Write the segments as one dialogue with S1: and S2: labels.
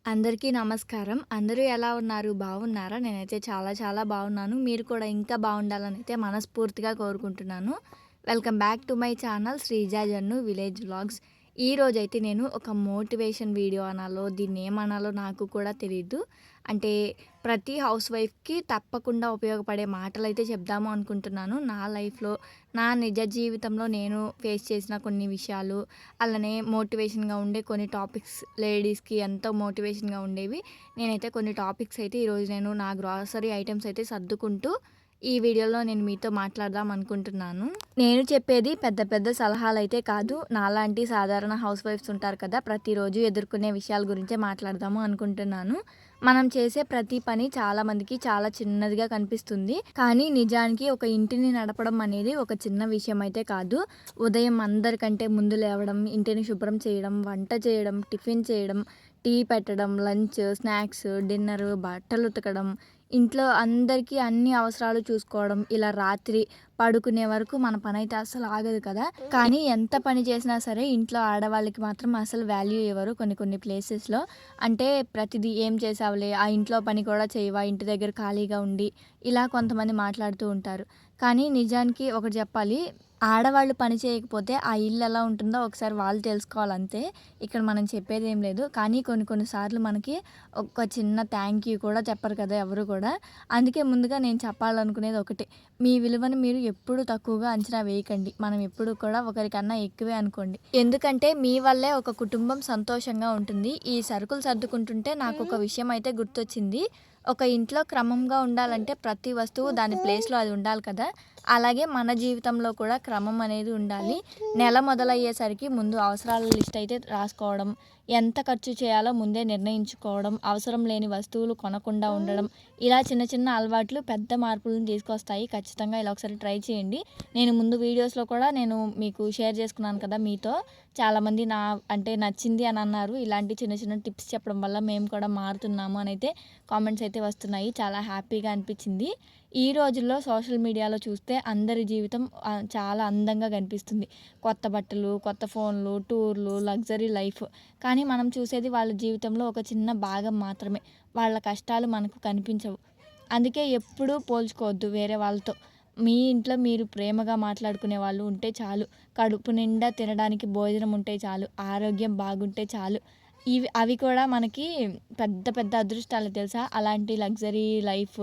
S1: అందరికీ నమస్కారం. అందరూ ఎలా ఉన్నారు? బాగున్నారా? నేనైతే చాలా చాలా బాగున్నాను. మీరు కూడా ఇంకా బాగుండాలనైతే మనస్ఫూర్తిగా కోరుకుంటున్నాను. Welcome back to my channel Sreeja Jannu village vlogs. ఈరోజైతే నేను ఒక మోటివేషన్ వీడియో అనాలో, దీన్నేమనాలో నాకు కూడా తెలీదు. అంటే ప్రతి హౌస్ వైఫ్‌కి తప్పకుండా ఉపయోగపడే మాటలైతే చెప్దాము అనుకుంటున్నాను. నా లైఫ్‌లో, నా నిజ జీవితంలో నేను ఫేస్ చేసిన కొన్ని విషయాలు, అలానే మోటివేషన్‌గా ఉండే కొన్ని టాపిక్స్ లేడీస్‌కి ఎంతో మోటివేషన్‌గా ఉండేవి. నేనైతే కొన్ని టాపిక్స్ అయితే ఈరోజు నేను నా గ్రాసరీ ఐటెమ్స్ అయితే సర్దుకుంటూ ఈ వీడియోలో నేను మీతో మాట్లాడదాం అనుకుంటున్నాను. నేను చెప్పేది పెద్ద పెద్ద సలహాలైతే కాదు. నాలాంటి సాధారణ హౌస్ వైఫ్స్ ఉంటారు కదా! ప్రతిరోజు ఎదుర్కొనే విషయాల గురించే మాట్లాడదాము అనుకుంటున్నాను. మనం చేసే ప్రతి పని చాలా మందికి చాలా చిన్నదిగా కనిపిస్తుంది. కానీ నిజానికి ఒక ఇంటిని నడపడం అనేది ఒక చిన్న విషయం అయితే కాదు. ఉదయం అందరికంటే ముందు లేవడం, ఇంటిని శుభ్రం చేయడం, వంట చేయడం, టిఫిన్ చేయడం, టీ పెట్టడం, లంచ్, స్నాక్స్, డిన్నర్, బట్టలు ఉతకడం, ఇంట్లో అందరికీ అన్ని అవసరాలు చూసుకోవడం, ఇలా రాత్రి పడుకునే వరకు మన పనైతే అస్సలు ఆగదు కదా! కానీ ఎంత పని చేసినా సరే ఇంట్లో ఆడవాళ్ళకి మాత్రం అసలు వాల్యూ ఇవ్వరు కొన్ని కొన్ని ప్లేసెస్‌లో. అంటే ప్రతిదీ "ఏం చేసావులే, ఆ ఇంట్లో పని కూడా చేయవా, ఇంటి దగ్గర ఖాళీగా ఉండి" ఇలా కొంతమంది మాట్లాడుతూ ఉంటారు. కానీ నిజానికి ఒకటి చెప్పాలి, ఆడవాళ్ళు పని చేయకపోతే ఆ ఇల్లు ఎలా ఉంటుందో ఒకసారి వాళ్ళు తెలుసుకోవాలంతే. ఇక్కడ మనం చెప్పేదేం లేదు. కానీ కొన్ని కొన్ని సార్లు మనకి ఒక చిన్న థ్యాంక్ యూ కూడా చెప్పరు కదా ఎవరు కూడా. అందుకే ముందుగా నేను చెప్పాలనుకునేది ఒకటే. మీ విలువను మీరు ఎప్పుడు తక్కువగా అంచనా వేయకండి. మనం ఎప్పుడు కూడా ఒకరికన్నా ఎక్కువే అనుకోండి. ఎందుకంటే మీ వల్లే ఒక కుటుంబం సంతోషంగా ఉంటుంది. ఈ సరుకులు సర్దుకుంటుంటే నాకొక విషయం అయితే గుర్తొచ్చింది. ఒక ఇంట్లో క్రమంగా ఉండాలంటే ప్రతి వస్తువు దాని ప్లేస్‌లో అది ఉండాలి కదా! అలాగే మన జీవితంలో కూడా క్రమం అనేది ఉండాలి. నెల మొదలయ్యేసరికి ముందు అవసరాల లిస్ట్ అయితే రాసుకోవడం, ఎంత ఖర్చు చేయాలో ముందే నిర్ణయించుకోవడం, అవసరం లేని వస్తువులు కొనకుండా ఉండడం, ఇలా చిన్న చిన్న అలవాట్లు పెద్ద మార్పులను తీసుకొస్తాయి. ఖచ్చితంగా ఇలా ఒకసారి ట్రై చేయండి. నేను ముందు వీడియోస్‌లో కూడా నేను మీకు షేర్ చేసుకున్నాను కదా మీతో. చాలామంది అంటే నచ్చింది అని అన్నారు. ఇలాంటి చిన్న చిన్న టిప్స్ చెప్పడం వల్ల మేము కూడా మారుతున్నాము అనైతే కామెంట్స్ అయితే వస్తున్నాయి. చాలా హ్యాపీగా అనిపించింది. ఈ రోజుల్లో సోషల్ మీడియాలో చూస్తే అందరి జీవితం చాలా అందంగా కనిపిస్తుంది. కొత్త బట్టలు, కొత్త ఫోన్లు, టూర్లు, లగ్జరీ లైఫ్. కానీ మనం చూసేది వాళ్ళ జీవితంలో ఒక చిన్న భాగం మాత్రమే. వాళ్ళ కష్టాలు మనకు కనిపించవు. అందుకే ఎప్పుడూ పోల్చుకోవద్దు వేరే వాళ్ళతో. మీ ఇంట్లో మీరు ప్రేమగా మాట్లాడుకునే వాళ్ళు ఉంటే చాలు. కడుపు నిండా తినడానికి భోజనం ఉంటే చాలు. ఆరోగ్యం బాగుంటే చాలు. అవి కూడా మనకి పెద్ద పెద్ద అదృష్టాలు తెలుసా? అలాంటి లగ్జరీ లైఫ్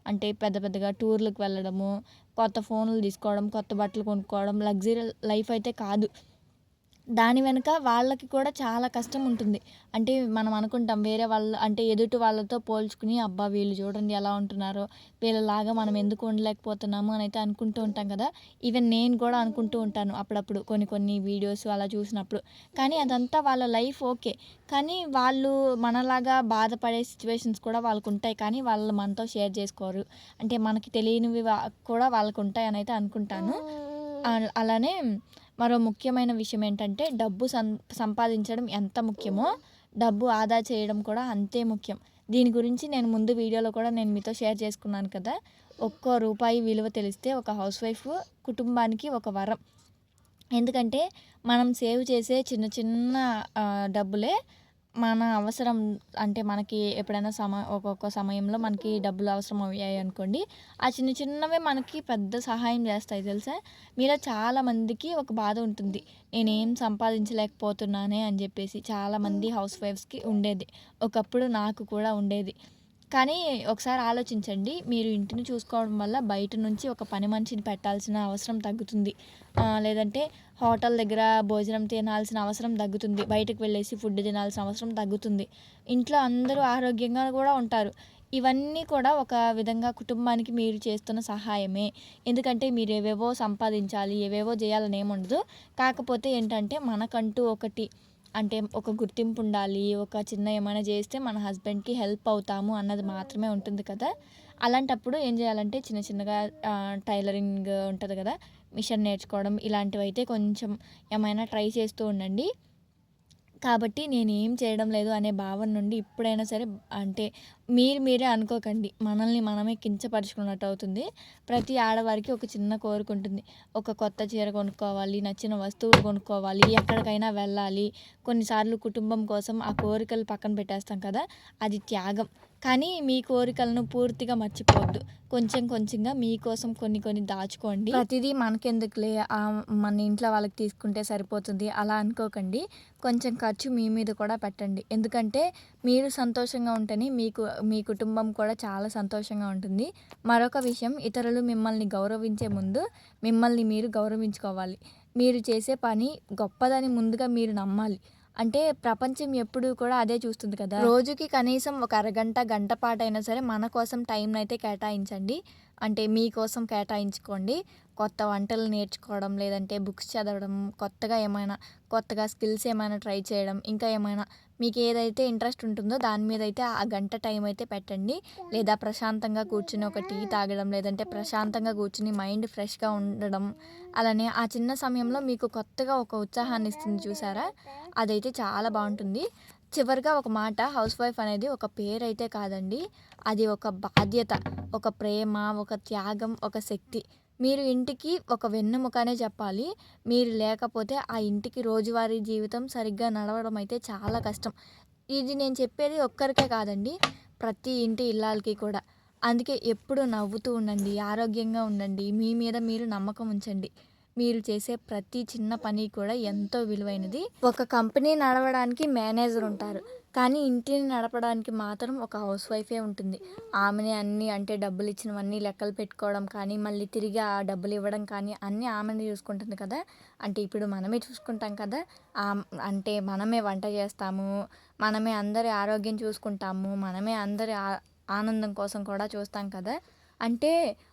S1: అంటే పెద్ద పెద్దగా టూర్‌లకి వెళ్ళడము, కొత్త ఫోన్‌లు తీసుకోవడం, కొత్త బట్టలు కొనుక్కోవడం లగ్జరీ లైఫ్ అయితే కాదు. దాని వెనక వాళ్ళకి కూడా చాలా కష్టం ఉంటుంది. అంటే మనం అనుకుంటాం వేరే వాళ్ళు అంటే ఎదుటి వాళ్ళతో పోల్చుకుని అబ్బా! వీళ్ళు చూడండి ఎలా ఉంటున్నారో, వీళ్ళలాగా మనం ఎందుకు ఉండలేకపోతున్నాము అనైతే అనుకుంటూ ఉంటాం కదా! ఈవెన్ నేను కూడా అనుకుంటూ ఉంటాను అప్పుడప్పుడు కొన్ని కొన్ని వీడియోస్ అలా చూసినప్పుడు. కానీ అదంతా వాళ్ళ లైఫ్ ఓకే. కానీ వాళ్ళు మనలాగా బాధపడే సిట్యుయేషన్స్ కూడా వాళ్ళకుంటాయి. కానీ వాళ్ళు మనతో షేర్ చేసుకోరు. అంటే మనకి తెలియనివి కూడా వాళ్ళకుంటాయనైతే అనుకుంటాను. అలానే మరో ముఖ్యమైన విషయం ఏంటంటే డబ్బు సంపాదించడం ఎంత ముఖ్యమో, డబ్బు ఆదా చేయడం కూడా అంతే ముఖ్యం. దీని గురించి నేను ముందు వీడియోలో కూడా నేను మీతో షేర్ చేసుకున్నాను కదా! ఒక్కో రూపాయి విలువ తెలిస్తే ఒక హౌస్ వైఫ్ కుటుంబానికి ఒక వరం. ఎందుకంటే మనం సేవ్ చేసే చిన్న చిన్న డబ్బులే మన అవసరం అంటే మనకి ఎప్పుడైనా ఒక్కొక్క సమయంలో మనకి డబ్బులు అవసరం అయ్యాయనుకోండి, ఆ చిన్న చిన్నవే మనకి పెద్ద సహాయం చేస్తాయి తెలుసా? మీలో చాలామందికి ఒక బాధ ఉంటుంది. నేనేం సంపాదించలేకపోతున్నానే అని చెప్పేసి చాలామంది హౌస్ వైఫ్స్‌కి ఉండేది. ఒకప్పుడు నాకు కూడా ఉండేది. కానీ ఒకసారి ఆలోచించండి. మీరు ఇంటిని చూసుకోవడం వల్ల బయట నుంచి ఒక పని మనిషిని పెట్టాల్సిన అవసరం తగ్గుతుంది. లేదంటే హోటల్ దగ్గర భోజనం తినాల్సిన అవసరం తగ్గుతుంది. బయటకు వెళ్ళేసి ఫుడ్ తినాల్సిన అవసరం తగ్గుతుంది. ఇంట్లో అందరూ ఆరోగ్యంగా కూడా ఉంటారు. ఇవన్నీ కూడా ఒక విధంగా కుటుంబానికి మీరు చేస్తున్న సహాయమే. ఎందుకంటే మీరు ఏవేవో సంపాదించాలి, ఏవేవో చేయాలని ఏముండదు. కాకపోతే ఏంటంటే మనకంటూ ఒకటి అంటే ఒక గుర్తింపు ఉండాలి. ఒక చిన్న ఏమైనా చేస్తే మన హస్బెండ్‌కి హెల్ప్ అవుతాము అన్నది మాత్రమే ఉంటుంది కదా! అలాంటప్పుడు ఏం చేయాలంటే చిన్న చిన్నగా టైలరింగ్ ఉంటది కదా! మిషన్ నేర్చుకోవడం ఇలాంటివైతే కొంచెం ఏమైనా ట్రై చేస్తూ ఉండండి. కాబట్టి నేనేం చేయడం లేదు అనే భావన నుండి ఇప్పుడైనా సరే అంటే మీరే అనుకోకండి. మనల్ని మనమే కించపరుచుకున్నట్టు అవుతుంది. ప్రతి ఆడవారికి ఒక చిన్న కోరిక ఉంటుంది. ఒక కొత్త చీర కొనుక్కోవాలి, నచ్చిన వస్తువులు కొనుక్కోవాలి, ఎక్కడికైనా వెళ్ళాలి. కొన్నిసార్లు కుటుంబం కోసం ఆ కోరికలు పక్కన పెట్టేస్తాం కదా! అది త్యాగం. కానీ మీ కోరికలను పూర్తిగా మర్చిపోవద్దు. కొంచెం కొంచెంగా మీకోసం కొన్ని దాచుకోండి. ప్రతిదీ మనకెందుకులే మన ఇంట్లో వాళ్ళకి తీసుకుంటే సరిపోతుంది అలా అనుకోకండి. కొంచెం ఖర్చు మీ మీద కూడా పెట్టండి. ఎందుకంటే మీరు సంతోషంగా ఉంటేనే మీ కుటుంబం కూడా చాలా సంతోషంగా ఉంటుంది. మరొక విషయం, ఇతరులు మిమ్మల్ని గౌరవించే ముందు మిమ్మల్ని మీరు గౌరవించుకోవాలి. మీరు చేసే పని గొప్పదని ముందుగా మీరు నమ్మాలి. అంటే ప్రపంచం ఎప్పుడూ కూడా అదే చూస్తుంది కదా! రోజుకి కనీసం ఒక అరగంట, గంట పాటైనా సరే మన కోసం టైంనైతే కేటాయించండి. అంటే మీకోసం కేటాయించుకోండి. కొత్త వంటలు నేర్చుకోవడం, లేదంటే బుక్స్ చదవడం, కొత్తగా స్కిల్స్ ఏమైనా ట్రై చేయడం, ఇంకా ఏమైనా మీకు ఏదైతే ఇంట్రెస్ట్ ఉంటుందో దాని మీద అయితే ఆ గంట టైం అయితే పెట్టండి. లేదా ప్రశాంతంగా కూర్చుని ఒక టీ తాగడం, లేదంటే ప్రశాంతంగా కూర్చుని మైండ్ ఫ్రెష్‌గా ఉండడం. అలానే ఆ చిన్న సమయంలో మీకు కొత్తగా ఒక ఉత్సాహాన్ని ఇస్తుంది చూసారా? అదైతే చాలా బావుంటుంది. చివరిగా ఒక మాట, హౌస్ వైఫ్ అనేది ఒక పేరైతే కాదండి. అది ఒక బాధ్యత, ఒక ప్రేమ, ఒక త్యాగం, ఒక శక్తి. మీరు ఇంటికి ఒక వెన్నెముక అనే చెప్పాలి. మీరు లేకపోతే ఆ ఇంటికి రోజువారీ జీవితం సరిగ్గా నడవడం అయితే చాలా కష్టం. ఇది నేను చెప్పేది ఒక్కరికే కాదండి, ప్రతి ఇంటి ఇల్లాలకి కూడా. అందుకే ఎప్పుడూ నవ్వుతూ ఉండండి, ఆరోగ్యంగా ఉండండి, మీ మీద మీరు నమ్మకం ఉంచండి. మీరు చేసే ప్రతి చిన్న పని కూడా ఎంతో విలువైనది. ఒక కంపెనీ నడవడానికి మేనేజర్ ఉంటారు. కానీ ఇంటిని నడపడానికి మాత్రం ఒక హౌస్ వైఫే ఉంటుంది. ఆమెనే అన్నీ, అంటే డబ్బులు ఇచ్చినవన్నీ లెక్కలు పెట్టుకోవడం కానీ, మళ్ళీ తిరిగి ఆ డబ్బులు ఇవ్వడం కానీ అన్నీ ఆమెనే చూసుకుంటుంది కదా! అంటే ఇప్పుడు మనమే చూసుకుంటాం కదా! అంటే మనమే వంట చేస్తాము, మనమే అందరి ఆరోగ్యం చూసుకుంటాము, మనమే అందరి ఆనందం కోసం కూడా చూస్తాం కదా! అంటే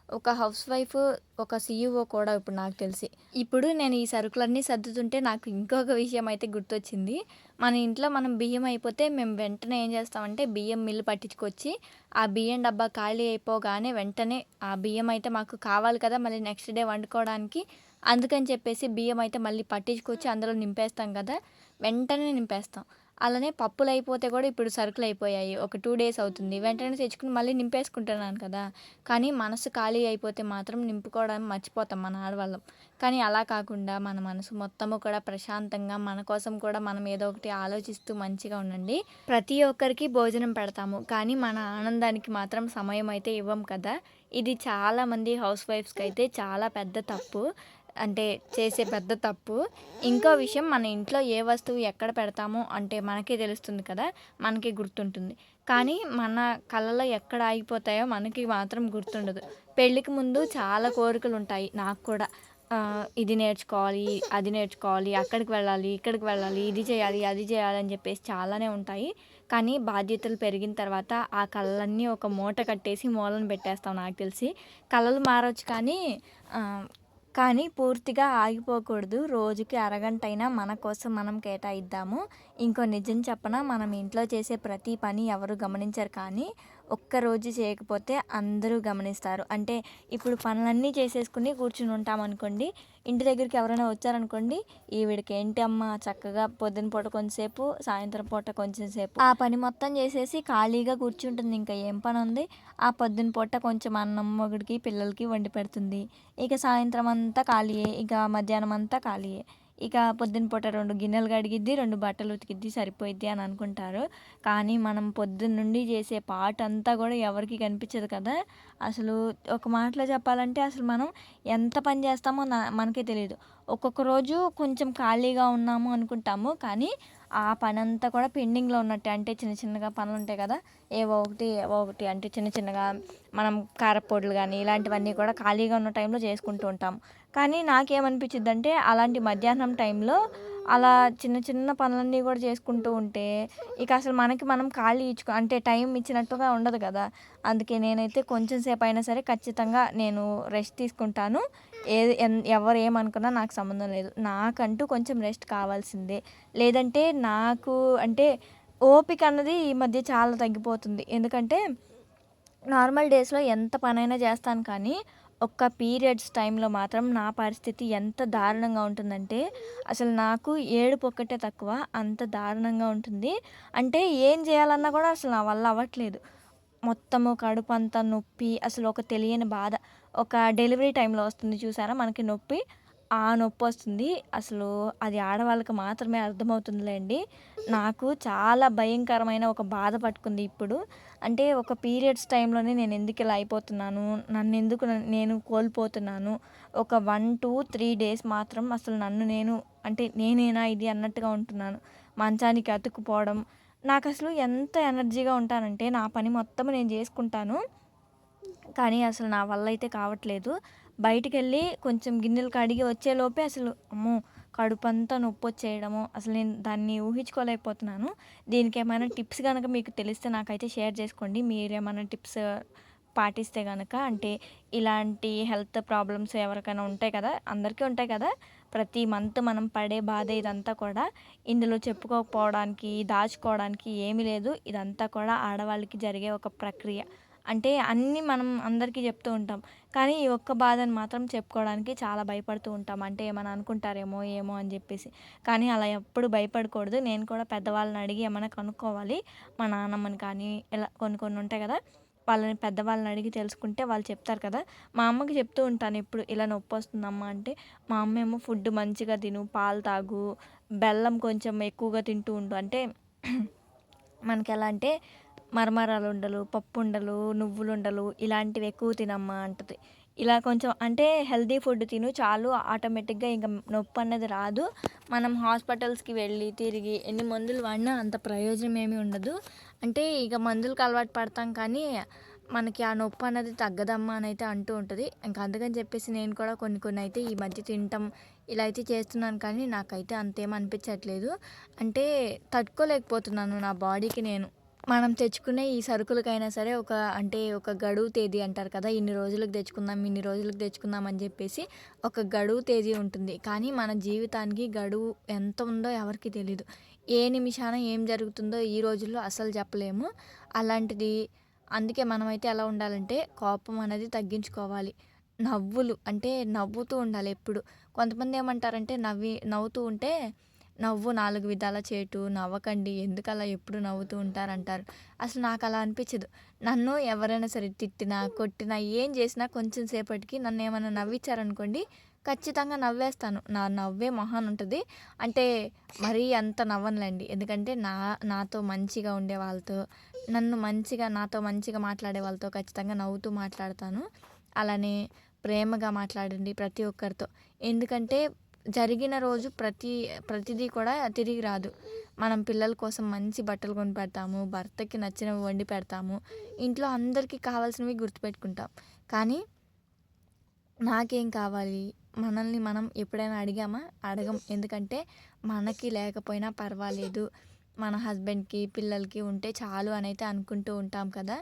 S1: ఒక హౌస్ వైఫ్, ఒక సీఈఓ కూడా ఇప్పుడు నాకు తెలిసి. ఇప్పుడు నేను ఈ సరుకులన్నీ సర్దుతుంటే నాకు ఇంకొక విషయం అయితే గుర్తొచ్చింది. మన ఇంట్లో మనం బియ్యం అయిపోతే మేము వెంటనే ఏం చేస్తామంటే బియ్యం మిల్లు పట్టించుకొచ్చి, ఆ బియ్యం డబ్బా ఖాళీ అయిపోగానే వెంటనే ఆ బియ్యం అయితే మాకు కావాలి కదా మళ్ళీ నెక్స్ట్ డే వండుకోవడానికి. అందుకని చెప్పేసి బియ్యం అయితే మళ్ళీ పట్టించుకొచ్చి అందులో నింపేస్తాం కదా! వెంటనే నింపేస్తాం. అలానే పప్పులయిపోతే కూడా ఇప్పుడు సరుకులయిపోయాయి. ఒక 2 డేస్ అవుతుంది. వెంటనే తెచ్చుకొని మళ్ళీ నింపేసుకుంటున్నాను కదా! కానీ మనసు ఖాళీ అయిపోతే మాత్రం నింపుకోవడం మర్చిపోతాం మన ఆడవాళ్ళం. కానీ అలా కాకుండా మన మనసు మొత్తము కూడా ప్రశాంతంగా, మన కోసం కూడా మనం ఏదో ఒకటి ఆలోచిస్తూ మంచిగా ఉండండి. ప్రతి ఒక్కరికి భోజనం పెడతాము. కానీ మన ఆనందానికి మాత్రం సమయం అయితే ఇవ్వం కదా! ఇది చాలామంది హౌస్ వైఫ్స్‌కైతే చాలా పెద్ద తప్పు. అంటే చేసే పెద్ద తప్పు. ఇంకో విషయం, మన ఇంట్లో ఏ వస్తువు ఎక్కడ పెడతామో అంటే మనకే తెలుస్తుంది కదా! మనకి గుర్తుంటుంది. కానీ మన కళ్ళలో ఎక్కడ ఆగిపోతాయో మనకి మాత్రం గుర్తుండదు. పెళ్ళికి ముందు చాలా కోరికలుంటాయి నాకు కూడా. ఇది నేర్చుకోవాలి, అది నేర్చుకోవాలి, అక్కడికి వెళ్ళాలి, ఇక్కడికి వెళ్ళాలి, ఇది చేయాలి, అది చేయాలి అని చెప్పేసి చాలానే ఉంటాయి. కానీ బాధ్యతలు పెరిగిన తర్వాత ఆ కలలన్నీ ఒక మూట కట్టేసి మూలన పెట్టేస్తాం నాకు తెలిసి. కలలు మారొచ్చు కానీ పూర్తిగా ఆగిపోకూడదు. రోజుకి అరగంటైనా మన కోసం మనం కేటాయిద్దాము. ఇంకో నిజం చెప్పనా? మనం ఇంట్లో చేసే ప్రతి పని ఎవరు గమనించరు, కానీ ఒక్కరోజు చేయకపోతే అందరూ గమనిస్తారు. అంటే ఇప్పుడు పనులన్నీ చేసేసుకుని కూర్చుని ఉంటామనుకోండి, ఇంటి దగ్గరికి ఎవరైనా వచ్చారనుకోండి, ఈవిడకి ఏంటి అమ్మ చక్కగా పొద్దున పూట కొంచెంసేపు, సాయంత్రం పూట కొంచెం సేపు ఆ పని మొత్తం చేసేసి ఖాళీగా కూర్చుంటుంది. ఇంకా ఏం పని ఉంది? ఆ పొద్దున పూట కొంచెం అన్నం మొగుడికి, పిల్లలకి వండి పెడుతుంది. ఇక సాయంత్రం అంతా ఖాళీయే. ఇక మధ్యాహ్నం అంతా ఖాళీయే. ఇక పొద్దున పూట 2 గిన్నెలు కడిగిద్ది, 2 బట్టలు ఉతికిద్ది, సరిపోయిద్ది అని అనుకుంటారు. కానీ మనం పొద్దున్నుండి చేసే పాటంతా కూడా ఎవరికీ కనిపించదు కదా! అసలు ఒక మాటలో చెప్పాలంటే అసలు మనం ఎంత పని చేస్తామో మనకే తెలీదు. ఒక్కొక్క రోజు కొంచెం ఖాళీగా ఉన్నాము అనుకుంటాము. కానీ ఆ పనంతా కూడా పెండింగ్‌లో ఉన్నట్టే. అంటే చిన్న చిన్నగా పనులుంటాయి కదా! ఏవో ఒకటి అంటే చిన్న చిన్నగా మనం కారప్పొడులు గానీ, ఇలాంటివన్నీ కూడా ఖాళీగా ఉన్న టైంలో చేసుకుంటూ ఉంటాం. కానీ నాకేమనిపించిద్దంటే అలాంటి మధ్యాహ్నం టైంలో అలా చిన్న చిన్న పనులన్నీ కూడా చేసుకుంటూ ఉంటే ఇక అసలు మనకి మనం ఖాళీ అంటే టైం ఇచ్చినట్టుగా ఉండదు కదా! అందుకే నేనైతే కొంచెం సేపైనా సరే ఖచ్చితంగా నేను రెస్ట్ తీసుకుంటాను. ఎవరు ఏమనుకున్నా నాకు సంబంధం లేదు. నాకంటూ కొంచెం రెస్ట్ కావాల్సిందే. లేదంటే నాకు అంటే ఓపిక అన్నది ఈ మధ్య చాలా తగ్గిపోతుంది. ఎందుకంటే నార్మల్ డేస్‌లో ఎంత పనైనా చేస్తాను, కానీ ఒక్క పీరియడ్స్ టైంలో మాత్రం నా పరిస్థితి ఎంత దారుణంగా ఉంటుందంటే, అసలు నాకు ఏడుపు ఒక్కటే తక్కువ. అంత దారుణంగా ఉంటుంది. అంటే ఏం జేయాలన్నా గూడా అసలు నా వల్ల అవ్వట్లేదు. మొత్తము కడుపంతా నొప్పి, అసలు ఒక తెలియని బాధ. ఒక డెలివరీ టైంలో వస్తుంది చూసారా మనకి నొప్పి, ఆ నొప్పొస్తుంది. అసలు అది ఆడవాళ్ళకి మాత్రమే అర్థమవుతుందిలేండి. నాకు చాలా భయంకరమైన ఒక బాధ పట్టుకుంది ఇప్పుడు. అంటే ఒక పీరియడ్స్ టైంలోనే నేనెందుకిలా అయిపోతున్నాను, నన్నెందుకు నేను కోల్పోతున్నాను. ఒక 1, 2, 3 డేస్ మాత్రం అసలు నన్ను నేను అంటే నేనేనా ఇది అన్నట్టుగా ఉంటున్నాను. మంచానికి అతుక్కుపోవడం. నాకసలు ఎంత ఎనర్జీగా ఉంటానంటే నా పని మొత్తం నేను జేసుకుంటాను. కానీ అసలు నా వల్ల అయితే కావట్లేదు. బయటికెళ్ళి కొంచెం గిన్నెలు కడిగి వచ్చేలోపే అసలు అమ్మో! కడుపంతా నొప్పొచ్చేయడము. అసలు నేను దాన్ని ఊహించుకోలేకపోతున్నాను. దీనికేమైనా టిప్స్ గనక మీకు తెలిస్తే నాకైతే షేర్ చేసుకోండి. మీరేమన్నా టిప్స్ పాటిస్తే గనక అంటే ఇలాంటి హెల్త్ ప్రాబ్లమ్స్ ఎవరికైనా ఉంటాయి కదా! అందరికీ ఉంటాయి కదా! ప్రతి మంత్ మనం పడే బాధ ఇదంతా కూడా ఇందులో చెప్పుకోకపోవడానికి, దాచుకోవడానికి ఏమీ లేదు. ఇదంతా కూడా ఆడవాళ్ళకి జరిగే ఒక ప్రక్రియ. అంటే అన్నీ మనం అందరికీ చెప్తూ ఉంటాం. కానీ ఈ ఒక్క బాధను మాత్రం చెప్పుకోవడానికి చాలా భయపడుతూ ఉంటాం. అంటే ఏమైనా అనుకుంటారేమో, ఏమో అని జెప్పేసి. కానీ అలా ఎప్పుడు భయపడకూడదు. నేను కూడా పెద్దవాళ్ళని అడిగి ఏమన్నా కనుక్కోవాలి. మా నాన్నమ్మని కానీ ఇలా కొన్ని కొన్ని ఉంటాయి గదా! వాళ్ళని పెద్దవాళ్ళని అడిగి తెలుసుకుంటే వాళ్ళు చెప్తారు కదా! మా అమ్మకి చెప్తూ ఉంటాను ఎప్పుడు ఇలా నొప్పొస్తుందమ్మా అంటే, మా అమ్మేమో ఫుడ్ మంచిగా తిను, పాలు తాగు, బెల్లం కొంచెం ఎక్కువగా తింటూ ఉండు. అంటే మనకెలా అంటే మరమరాలుండలు, పప్పుండలు, నువ్వులుండలు ఇలాంటివి ఎక్కువ తినమ్మా అంటది. ఇలా కొంచెం అంటే హెల్తీ ఫుడ్ తిను చాలు ఆటోమేటిక్‌గా ఇంక నొప్పన్నది రాదు. మనం హాస్పిటల్స్‌కి వెళ్ళి, తిరిగి ఎన్ని మందులు వాడినా అంత ప్రయోజనం ఏమీ ఉండదు. అంటే ఇక మందులకి అలవాటు పడతాం కానీ, మనకి ఆ నొప్పన్నది తగ్గదమ్మా అనైతే అంటూ ఉంటది. ఇంక అందుకని చెప్పేసి నేను కూడా కొన్ని కొన్ని అయితే ఈ మధ్య తినటం ఇలా అయితే చేస్తున్నాను కానీ, నాకైతే అంతేం అనిపించట్లేదు. అంటే తట్టుకోలేకపోతున్నాను నా బాడీకి నేను. మనం తెచ్చుకునే ఈ సరుకులకైనా సరే ఒక గడువు తేదీ అంటారు కదా! ఇన్ని రోజులకు తెచ్చుకుందాం, ఇన్ని రోజులకు తెచ్చుకుందాం అని చెప్పేసి ఒక గడువు తేదీ ఉంటుంది. కానీ మన జీవితానికి గడువు ఎంత ఉందో ఎవరికీ తెలీదు. ఏ నిమిషాన ఏం జరుగుతుందో ఈ రోజుల్లో అస్సలు చెప్పలేము. అలాంటిది అందుకే మనమైతే ఎలా ఉండాలంటే కోపం అనేది తగ్గించుకోవాలి. అంటే నవ్వుతూ ఉండాలి ఎప్పుడు. కొంతమంది ఏమంటారంటే నవ్వుతూ ఉంటే నవ్వు 4 విధాల చేటు. నవ్వకండి. ఎందుకలా ఎప్పుడు నవ్వుతూ ఉంటారంటారు. అసలు నాకలా అనిపిచ్చదు. నన్ను ఎవరైనా సరే తిట్టినా, కొట్టినా, ఏం చేసినా కొంచెం సేపటికి నన్నేమన్నా నవ్విచ్చారనుకోండి, ఖచ్చితంగా నవ్వేస్తాను. నా నవ్వే మహానుంటది. అంటే మరీ అంత నవ్వనులేండి. ఎందుకంటే నాతో మంచిగా ఉండే వాళ్ళతో, నాతో మంచిగా మాట్లాడే వాళ్ళతో ఖచ్చితంగా నవ్వుతూ మాట్లాడతాను. అలానే ప్రేమగా మాట్లాడండి ప్రతి ఒక్కరితో. ఎందుకంటే జరిగిన రోజు ప్రతిదీ కూడా తిరిగి రాదు. మనం పిల్లల కోసం మంచి బట్టలు కొనిపెడతాము. భర్తకి నచ్చినవి వండి పెడతాము. ఇంట్లో అందరికీ కావాల్సినవి గుర్తుపెట్టుకుంటాం. కానీ నాకేం కావాలి? మనల్ని మనం ఎప్పుడైనా అడిగామా? అడగం. ఎందుకంటే మనకి లేకపోయినా పర్వాలేదు. మన హస్బెండ్‌కి, పిల్లలకి ఉంటే చాలు అనైతే అనుకుంటూ ఉంటాం కదా!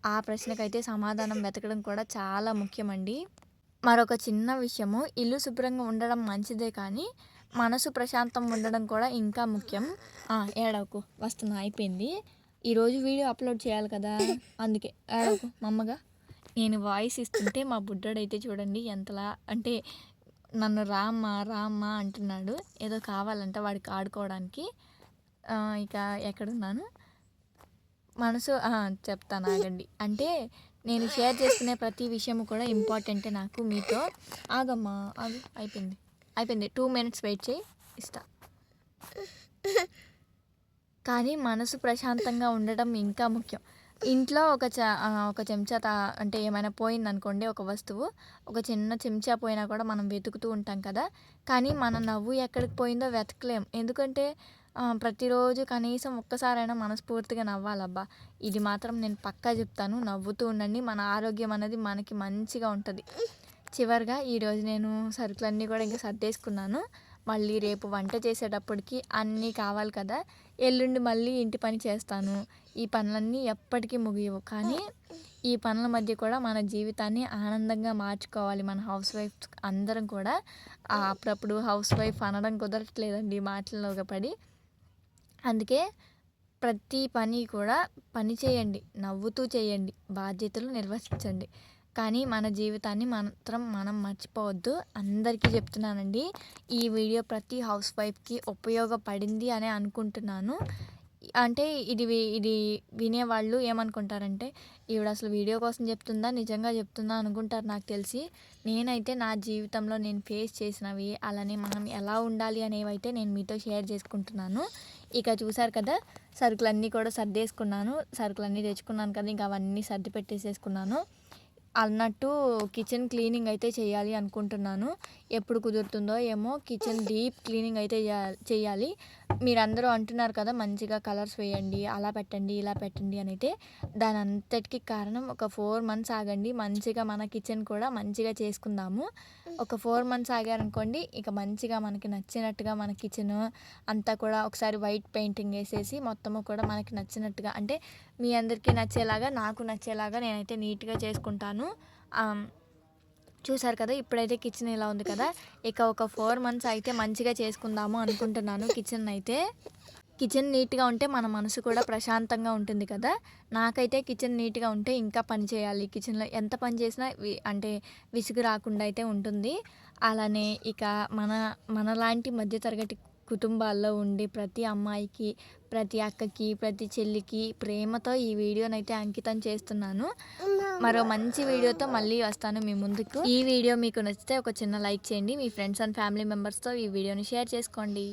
S1: ఆ ప్రశ్నకైతే సమాధానం వెతకడం కూడా చాలా ముఖ్యమండి. మరొక చిన్న విషయము, ఇల్లు శుభ్రంగా ఉండడం మంచిదే కానీ, మనసు ప్రశాంతంగా ఉండడం కూడా ఇంకా ముఖ్యం. ఏడవకు వస్తున్నా అయిపోయింది. ఈరోజు వీడియో అప్లోడ్ చేయాలి కదా! అందుకే ఏడవకు మమ్మగా. నేను వాయిస్ ఇస్తుంటే మా బుడ్డోడైతే చూడండి ఎంతలా అంటే నన్ను రామ్మా, రామ్మా అంటున్నాడు. ఏదో కావాలంట వాడికి ఆడుకోవడానికి. ఇక ఎక్కడున్నాను? చెప్తాను ఆగండి. అంటే నేను షేర్ చేసుకునే ప్రతి విషయం కూడా ఇంపార్టెంటే నాకు మీతో. ఆగమ్మా ఆగు అయిపోయింది 2 మినిట్స్ వెయిట్ చేయి ఇస్తా. కానీ మనసు ప్రశాంతంగా ఉండడం ఇంకా ముఖ్యం. ఇంట్లో ఒక చెంచా అంటే ఏమైనా పోయిందనుకోండి ఒక వస్తువు, ఒక చిన్న చెంచా పోయినా కూడా మనం వెతుకుతూ ఉంటాం కదా! కానీ మన నవ్వు ఎక్కడికి పోయిందో వెతకలేం. ఎందుకంటే ప్రతిరోజు కనీసం ఒక్కసారైనా మనస్ఫూర్తిగా నవ్వాలబ్బా! ఇది మాత్రం నేను పక్కా చెప్తాను. నవ్వుతూ ఉండండి. మన ఆరోగ్యం అనేది మనకి మంచిగా ఉంటది. చివరగా ఈరోజు నేను సరుకులన్నీ కూడా ఇంకా సర్దేసుకున్నాను. మళ్ళీ రేపు వంట చేసేటప్పటికి అన్నీ కావాలి కదా! ఎల్లుండి మళ్ళీ ఇంటి పని చేస్తాను. ఈ పనులన్నీ ఎప్పటికీ ముగియవు. కానీ ఈ పనుల మధ్య కూడా మన జీవితాన్ని ఆనందంగా మార్చుకోవాలి. మన హౌస్ వైఫ్స్ అందరం కూడా అప్పుడప్పుడు హౌస్ వైఫ్ అనడం కుదరట్లేదండి మాటల్లోగా పడి. అందుకే ప్రతి పని కూడా పని చేయండి. నవ్వుతూ చేయండి. బాధ్యతలు నిర్వర్తించండి. కానీ మన జీవితాన్ని మాత్రం మనం మర్చిపోవద్దు. అందరికీ చెప్తున్నానండి. ఈ వీడియో ప్రతి హౌస్ వైఫ్‌కి ఉపయోగపడింది అనే అనుకుంటున్నాను. అంటే ఇది వినేవాళ్ళు ఏమనుకుంటారంటే, ఈవిడ అసలు వీడియో కోసం చెప్తుందా? నిజంగా చెప్తుందా? అనుకుంటారు నాకు తెలిసి. నేనైతే నా జీవితంలో నేను ఫేస్ చేసినవి, అలానే మనం ఎలా ఉండాలి అనేవైతే నేను మీతో షేర్ చేసుకుంటున్నాను. ఇక చూసారు కదా! సరుకులన్నీ కూడా సర్దేసుకున్నాను. సరుకులన్నీ తెచ్చుకున్నాను కదా! ఇంకా అవన్నీ సర్ది పెట్టేసేసుకున్నాను. అన్నట్టు కిచెన్ క్లీనింగ్ అయితే చేయాలి అనుకుంటున్నాను. ఎప్పుడు కుదురుతుందో ఏమో కిచెన్ డీప్ క్లీనింగ్ అయితే చేయాలి. మీరందరూ అంటున్నారు కదా! మంచిగా కలర్స్ వేయండి, అలా పెట్టండి, ఇలా పెట్టండి అనైతే. దానంతటికి కారణం ఒక 4 మంత్స్ ఆగండి. మంచిగా మన కిచెన్ కూడా మంచిగా చేసుకుందాము. ఒక 4 మంత్స్ ఆగారనుకోండి, ఇక మంచిగా మనకి నచ్చినట్టుగా మన కిచెను అంతా కూడా ఒకసారి వైట్ పెయింటింగ్ ఏసేసి మొత్తము కూడా మనకి నచ్చినట్టుగా అంటే మీ అందరికీ నచ్చేలాగా, నాకు నచ్చేలాగా నేనైతే నీట్‌గా చేసుకుంటాను. ఆహ్, చూసారు కదా! ఇప్పుడైతే కిచెన్ ఇలా ఉంది కదా! ఇక ఒక 4 మంత్స్ అయితే మంచిగా చేసుకుందాము అనుకుంటున్నాను కిచెన్నయితే. కిచెన్ నీట్‌గా ఉంటే మన మనసు కూడా ప్రశాంతంగా ఉంటుంది కదా! నాకైతే కిచెన్ నీట్‌గా ఉంటే ఇంకా పని చేయాలి. కిచెన్‌లో ఎంత పని చేసినా అంటే విసుగు రాకుండా అయితే ఉంటుంది. అలానే ఇక మన మనలాంటి మధ్య తరగతి కుటుంబాల్లో ఉండే ప్రతి అమ్మాయికి, ప్రతి అక్కకి, ప్రతి చెల్లికి ప్రేమతో ఈ వీడియోనైతే అంకితం చేస్తున్నాను. మరో మంచి వీడియోతో మళ్ళీ వస్తాను మీ ముందుకు. ఈ వీడియో మీకు నచ్చితే ఒక చిన్న లైక్ చేయండి. మీ ఫ్రెండ్స్ అండ్ ఫ్యామిలీ మెంబర్స్‌తో ఈ వీడియోని షేర్ చేసుకోండి.